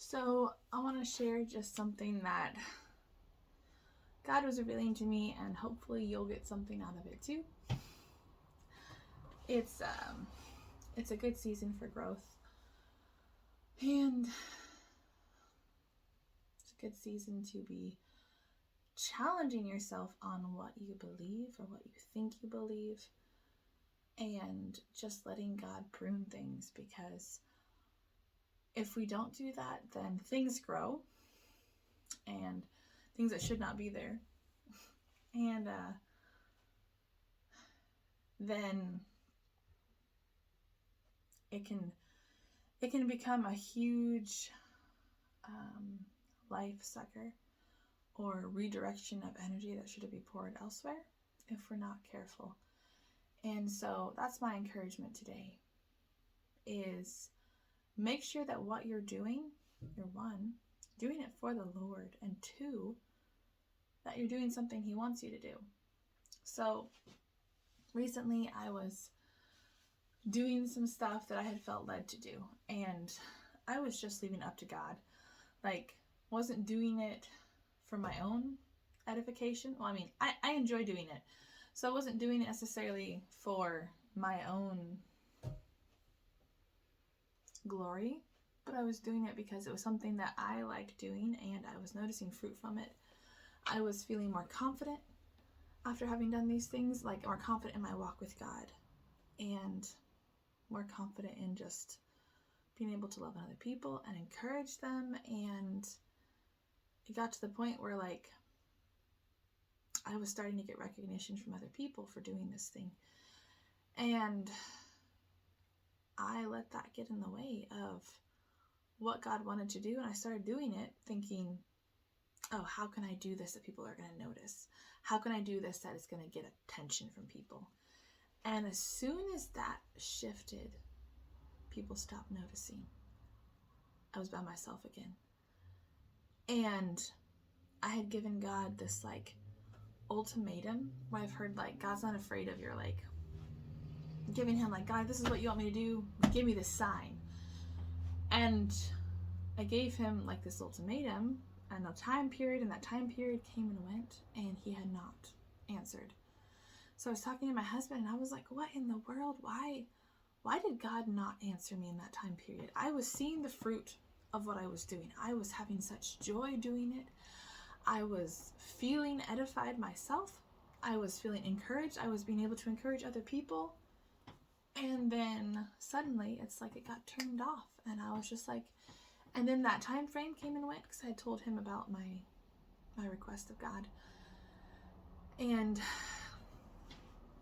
So, I want to share just something that God was revealing to me, and hopefully, you'll get something out of it too. It's it's a good season for growth, and it's a good season to be challenging yourself on what you believe or what you think you believe, and just letting God prune things, because if we don't do that, then things grow and things that should not be there. And then it can become a huge life sucker or redirection of energy that should be poured elsewhere if we're not careful. And so that's my encouragement today, is make sure that what you're doing, you're one, doing it for the Lord, and two, that you're doing something He wants you to do. So recently I was doing some stuff that I had felt led to do, and I was just leaving it up to God. Like, wasn't doing it for my own edification. Well, I mean, I enjoy doing it, so I wasn't doing it necessarily for my own glory, but I was doing it because it was something that I liked doing, and I was noticing fruit from it. I was feeling more confident after having done these things, like more confident in my walk with God, and more confident in just being able to love other people and encourage them. And it got to the point where, like, I was starting to get recognition from other people for doing this thing, and I let that get in the way of what God wanted to do. And I started doing it thinking, oh, how can I do this that people are going to notice? How can I do this that is going to get attention from people? And as soon as that shifted, people stopped noticing. I was by myself again. And I had given God this, like, ultimatum where I've heard, like, God's not afraid of your, like, giving Him, like, God, this is what you want me to do. Give me this sign. And I gave Him, like, this ultimatum and a time period, and that time period came and went, and He had not answered. So I was talking to my husband, and I was like, what in the world? Why did God not answer me in that time period? I was seeing the fruit of what I was doing. I was having such joy doing it. I was feeling edified myself. I was feeling encouraged. I was being able to encourage other people. And then suddenly it's like it got turned off, and I was just like, and then that time frame came and went, because I had told Him about my request of God. And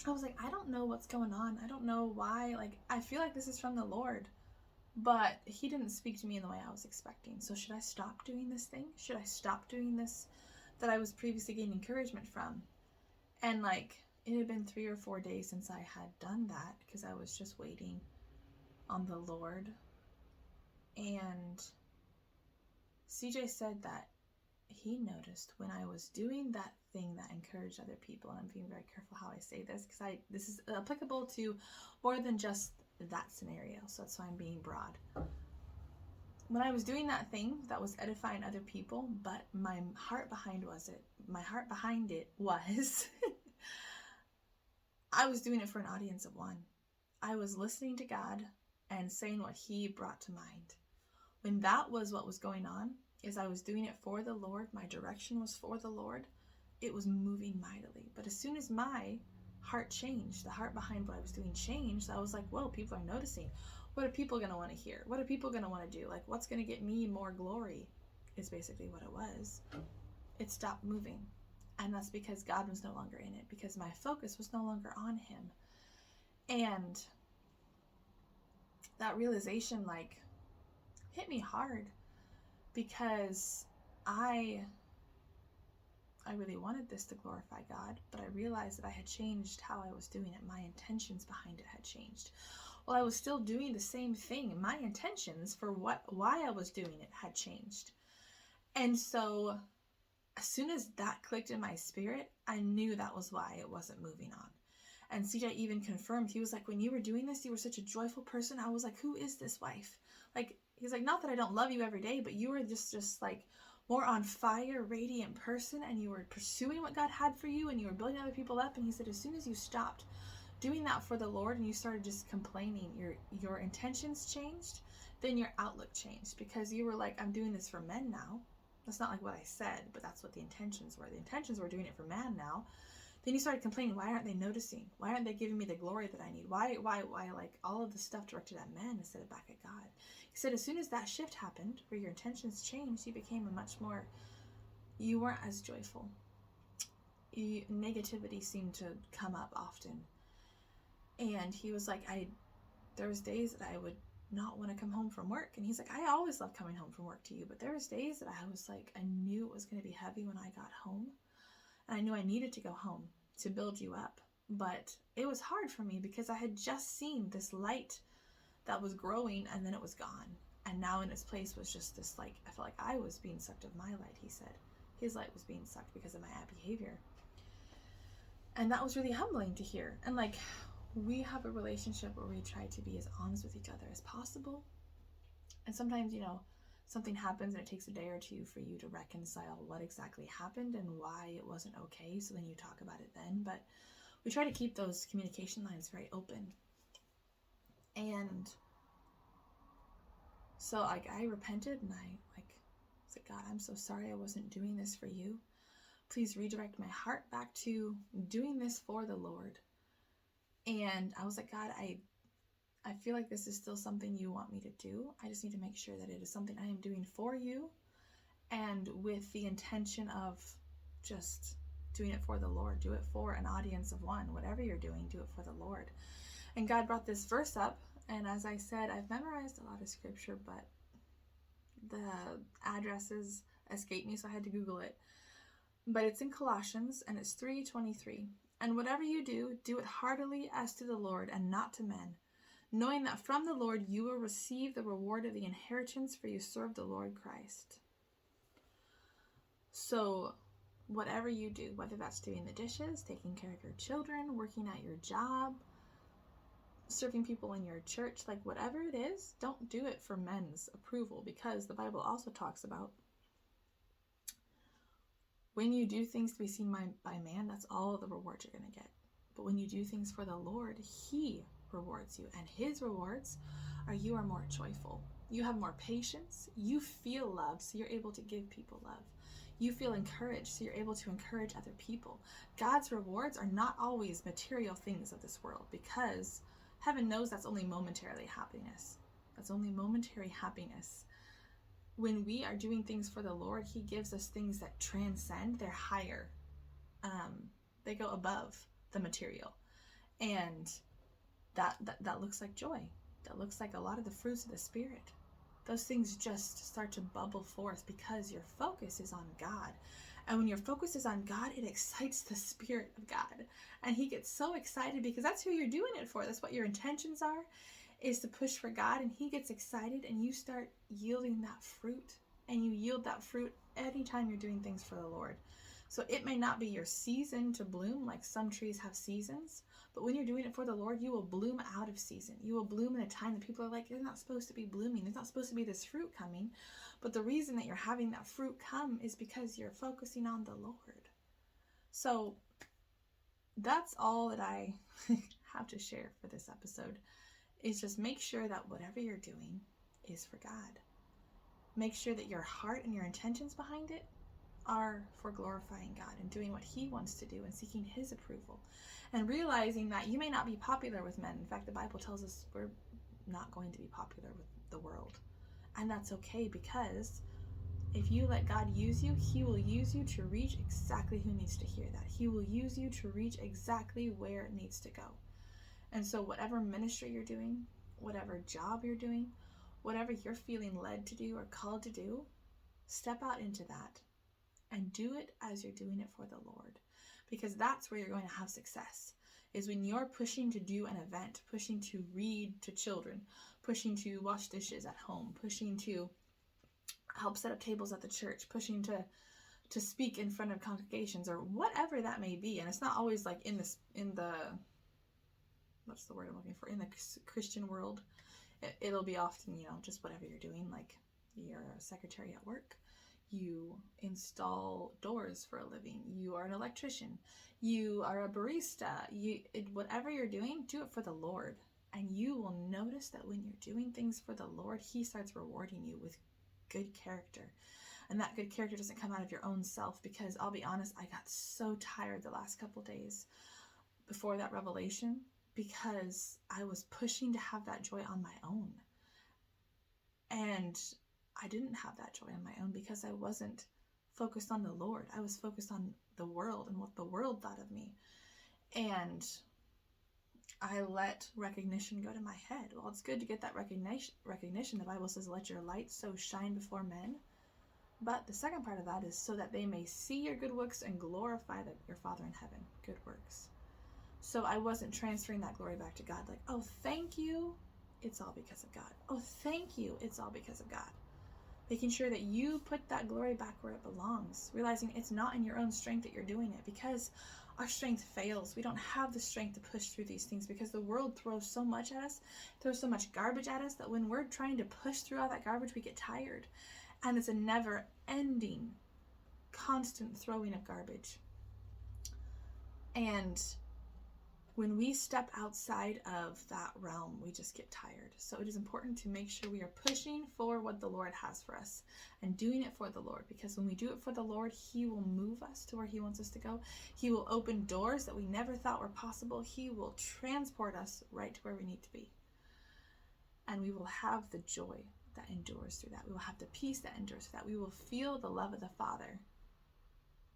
I was like, I don't know what's going on. I don't know why. Like, I feel like this is from the Lord, but He didn't speak to me in the way I was expecting. So should I stop doing this thing? Should I stop doing this that I was previously getting encouragement from? And, like, it had been 3 or 4 days since I had done that, because I was just waiting on the Lord. And CJ said that he noticed when I was doing that thing that encouraged other people, and I'm being very careful how I say this, because this is applicable to more than just that scenario, so that's why I'm being broad. When I was doing that thing that was edifying other people, but my heart behind it was I was doing it for an audience of one. I was listening to God and saying what He brought to mind. When that was what was going on, is I was doing it for the Lord, my direction was for the Lord, it was moving mightily. But as soon as my heart changed, the heart behind what I was doing changed, I was like, whoa, people are noticing. What are people going to want to hear? What are people going to want to do? Like, what's going to get me more glory is basically what it was. It stopped moving. And that's because God was no longer in it, because my focus was no longer on Him. And that realization, like, hit me hard, because I really wanted this to glorify God, but I realized that I had changed how I was doing it. My intentions behind it had changed. Well, I was still doing the same thing. My intentions for why I was doing it had changed. And so as soon as that clicked in my spirit, I knew that was why it wasn't moving on. And CJ even confirmed, he was like, when you were doing this, you were such a joyful person. I was like, who is this wife? Like, He's like, not that I don't love you every day, but you were just like more on fire, radiant person, and you were pursuing what God had for you, and you were building other people up. And he said, as soon as you stopped doing that for the Lord and you started just complaining, your intentions changed, then your outlook changed, because you were like, I'm doing this for men now. That's not like what I said, but that's what the intentions were. The intentions were doing it for man now. Then you started complaining, why aren't they noticing? Why aren't they giving me the glory that I need? Why like all of the stuff directed at men instead of back at God? He said, as soon as that shift happened, where your intentions changed, you became you weren't as joyful. Negativity seemed to come up often. And he was like, there was days that I would not want to come home from work. And he's like, I always love coming home from work to you. But there was days that I was like, I knew it was going to be heavy when I got home. And I knew I needed to go home to build you up. But it was hard for me because I had just seen this light that was growing, and then it was gone. And now in its place was just this, like, I felt like I was being sucked of my light, he said. His light was being sucked because of my behavior. And that was really humbling to hear. And like, we have a relationship where we try to be as honest with each other as possible. And sometimes, something happens and it takes a day or two for you to reconcile what exactly happened and why it wasn't okay. So then you talk about it then. But we try to keep those communication lines very open. And so I repented, and I said, God, I'm so sorry I wasn't doing this for you. Please redirect my heart back to doing this for the Lord. And I was like, God, I feel like this is still something you want me to do. I just need to make sure that it is something I am doing for you, and with the intention of just doing it for the Lord. Do it for an audience of one. Whatever you're doing, do it for the Lord. And God brought this verse up, and as I said, I've memorized a lot of scripture, but the addresses escaped me, so I had to Google it. But it's in Colossians, and it's 3:23. And whatever you do, do it heartily as to the Lord and not to men, knowing that from the Lord you will receive the reward of the inheritance, for you serve the Lord Christ. So whatever you do, whether that's doing the dishes, taking care of your children, working at your job, serving people in your church, like whatever it is, don't do it for men's approval, because the Bible also talks about when you do things to be seen by man, that's all the rewards you're going to get. But when you do things for the Lord, he rewards you, and his rewards are you are more joyful. You have more patience. You feel love, so you're able to give people love. You feel encouraged, so you're able to encourage other people. God's rewards are not always material things of this world, because heaven knows that's only momentary happiness. That's only momentary happiness. When we are doing things for the Lord, he gives us things that transcend. They're higher. They go above the material. And that looks like joy. That looks like a lot of the fruits of the Spirit. Those things just start to bubble forth because your focus is on God. And when your focus is on God, it excites the Spirit of God. And he gets so excited because that's who you're doing it for. That's what your intentions are, is to push for God. And he gets excited, and you start yielding that fruit. And you yield that fruit anytime you're doing things for the Lord. So it may not be your season to bloom, like some trees have seasons. But when you're doing it for the Lord, you will bloom out of season. You will bloom in a time that people are like, they're not supposed to be blooming. There's not supposed to be this fruit coming. But the reason that you're having that fruit come is because you're focusing on the Lord. So that's all that I have to share for this episode, is just make sure that whatever you're doing is for God. Make sure that your heart and your intentions behind it are for glorifying God and doing what he wants to do and seeking his approval. And realizing that you may not be popular with men. In fact, the Bible tells us we're not going to be popular with the world. And that's okay, because if you let God use you, he will use you to reach exactly who needs to hear that. He will use you to reach exactly where it needs to go. And so whatever ministry you're doing, whatever job you're doing, whatever you're feeling led to do or called to do, step out into that and do it as you're doing it for the Lord. Because that's where you're going to have success, is when you're pushing to do an event, pushing to read to children, pushing to wash dishes at home, pushing to help set up tables at the church, pushing to speak in front of congregations, or whatever that may be. And it's not always like in the what's the word I'm looking for, in the Christian world. It'll be often, just whatever you're doing, like you're a secretary at work, you install doors for a living, you are an electrician, you are a barista, whatever you're doing, do it for the Lord. And you will notice that when you're doing things for the Lord, He starts rewarding you with good character. And that good character doesn't come out of your own self, because I'll be honest, I got so tired the last couple days before that revelation, because I was pushing to have that joy on my own. And I didn't have that joy on my own because I wasn't focused on the Lord. I was focused on the world and what the world thought of me. And I let recognition go to my head. Well, it's good to get that recognition. The Bible says, let your light so shine before men. But the second part of that is so that they may see your good works and glorify your Father in heaven. Good works. So I wasn't transferring that glory back to God. Like, oh, thank you. It's all because of God. Oh, thank you. It's all because of God. Making sure that you put that glory back where it belongs. Realizing it's not in your own strength that you're doing it, because our strength fails. We don't have the strength to push through these things because the world throws so much at us, throws so much garbage at us, that when we're trying to push through all that garbage, we get tired. And it's a never-ending, constant throwing of garbage. And when we step outside of that realm, we just get tired. So it is important to make sure we are pushing for what the Lord has for us and doing it for the Lord, because when we do it for the Lord, He will move us to where He wants us to go. He will open doors that we never thought were possible. He will transport us right to where we need to be. And we will have the joy that endures through that. We will have the peace that endures through that. We will feel the love of the Father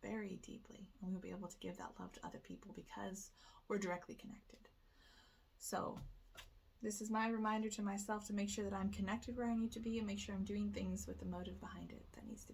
very deeply, and we will be able to give that love to other people because we're directly connected. So this is my reminder to myself to make sure that I'm connected where I need to be, and make sure I'm doing things with the motive behind it that needs